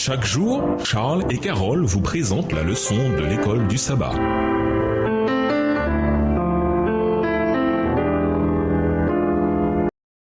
Chaque jour, Charles et Carole vous présentent la leçon de l'école du sabbat.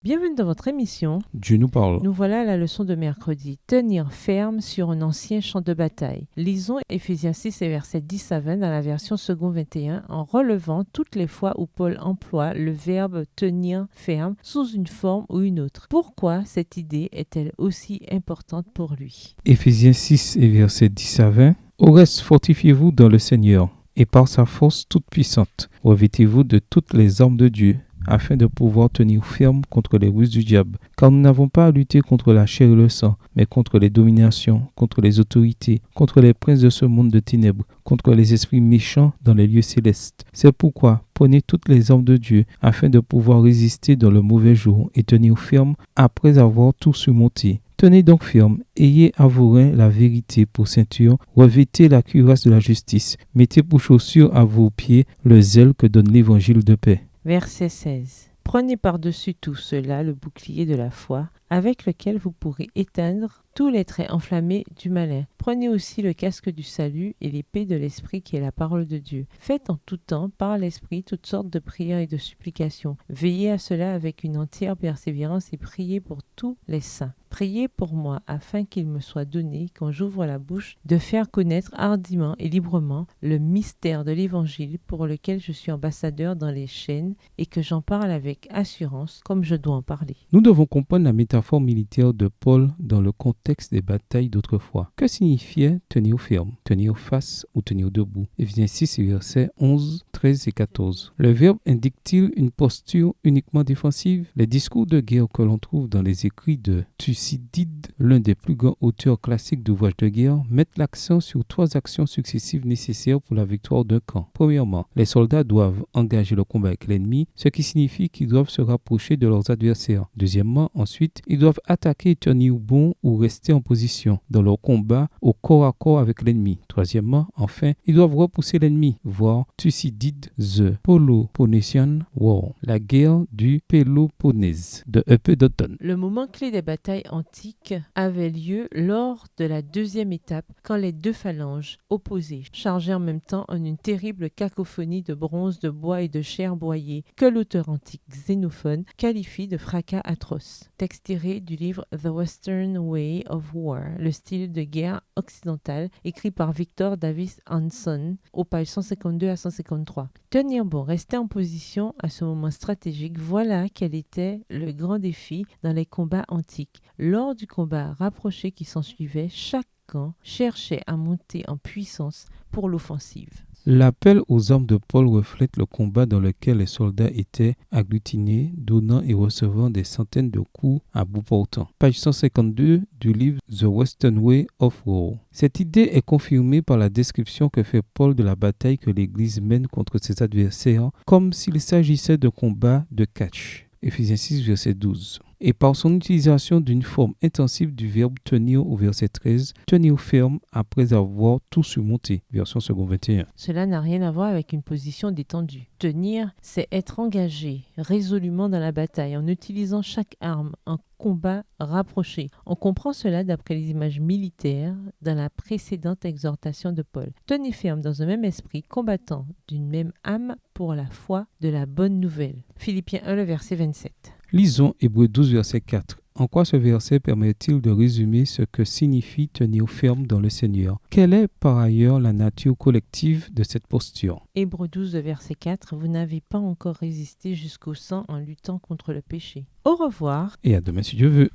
Bienvenue dans votre émission. Dieu nous parle. Nous voilà à la leçon de mercredi. Tenir ferme sur un ancien champ de bataille. Lisons Éphésiens 6 et versets 10 à 20 dans la version second 21 en relevant toutes les fois où Paul emploie le verbe tenir ferme sous une forme ou une autre. Pourquoi cette idée est-elle aussi importante pour lui? Éphésiens 6 et versets 10 à 20. Au reste, fortifiez-vous dans le Seigneur et par sa force toute puissante. Revêtez-vous de toutes les armes de Dieu, afin de pouvoir tenir ferme contre les ruses du diable. Car nous n'avons pas à lutter contre la chair et le sang, mais contre les dominations, contre les autorités, contre les princes de ce monde de ténèbres, contre les esprits méchants dans les lieux célestes. C'est pourquoi prenez toutes les armes de Dieu, afin de pouvoir résister dans le mauvais jour et tenir ferme après avoir tout surmonté. Tenez donc ferme, ayez à vos reins la vérité pour ceinture, revêtez la cuirasse de la justice, mettez pour chaussure à vos pieds le zèle que donne l'évangile de paix. Verset 16. Prenez par-dessus tout cela le bouclier de la foi, avec lequel vous pourrez éteindre tous les traits enflammés du malin. Prenez aussi le casque du salut et l'épée de l'Esprit qui est la parole de Dieu. Faites en tout temps, par l'Esprit, toutes sortes de prières et de supplications. Veillez à cela avec une entière persévérance et priez pour tous les saints. Priez pour moi, afin qu'il me soit donné, quand j'ouvre la bouche, de faire connaître hardiment et librement le mystère de l'Évangile pour lequel je suis ambassadeur dans les chaînes et que j'en parle avec assurance comme je dois en parler. Nous devons comprendre la métaphore militaire de Paul dans le contexte des batailles d'autrefois. Que signifiait tenir ferme, tenir face ou tenir debout? Éphésiens 6 versets 11, 13 et 14. Le verbe indique-t-il une posture uniquement défensive? Les discours de guerre que l'on trouve dans les écrits de Thucydide, l'un des plus grands auteurs classiques d'ouvrages de guerre, mettent l'accent sur 3 actions successives nécessaires pour la victoire d'un camp. Premièrement, les soldats doivent engager le combat avec l'ennemi, ce qui signifie qu'ils doivent se rapprocher de leurs adversaires. Deuxièmement, ensuite, ils doivent attaquer et tenir bon ou rester en position dans leur combat au corps à corps avec l'ennemi. Troisièmement, enfin, ils doivent repousser l'ennemi, voir Thucydide, The Peloponnesian War, la guerre du Péloponnèse de Eupédoton. Le moment clé des batailles antiques avait lieu lors de la deuxième étape, quand les deux phalanges opposées chargeaient en même temps en une terrible cacophonie de bronze, de bois et de chair broyée que l'auteur antique Xénophon qualifie de fracas atroce. Texte tiré du livre The Western Way of War, le style de guerre occidental, écrit par Victor Davis Hanson, aux pages 152 à 153. Tenir bon, rester en position à ce moment stratégique, voilà quel était le grand défi dans les combats antiques. Lors du combat rapproché qui s'ensuivait, chaque camp cherchait à monter en puissance pour l'offensive. L'appel aux armes de Paul reflète le combat dans lequel les soldats étaient agglutinés, donnant et recevant des centaines de coups à bout portant. Page 152 du livre The Western Way of War. Cette idée est confirmée par la description que fait Paul de la bataille que l'Église mène contre ses adversaires, comme s'il s'agissait de combats de catch. Éphésiens 6, verset 12. Et par son utilisation d'une forme intensive du verbe tenir au verset 13, tenir ferme après avoir tout surmonté, version second 21. Cela n'a rien à voir avec une position détendue. Tenir, c'est être engagé résolument dans la bataille en utilisant chaque arme en combat rapproché. On comprend cela d'après les images militaires dans la précédente exhortation de Paul. Tenez ferme dans un même esprit, combattant d'une même âme pour la foi de la bonne nouvelle. Philippiens 1, le verset 27. Lisons Hébreux 12, verset 4. En quoi ce verset permet-il de résumer ce que signifie tenir ferme dans le Seigneur? Quelle est par ailleurs la nature collective de cette posture? Hébreux 12, verset 4. Vous n'avez pas encore résisté jusqu'au sang en luttant contre le péché. Au revoir. Et à demain si Dieu veut.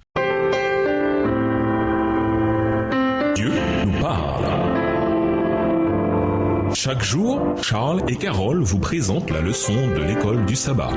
Dieu nous parle. Chaque jour, Charles et Carole vous présentent la leçon de l'école du sabbat.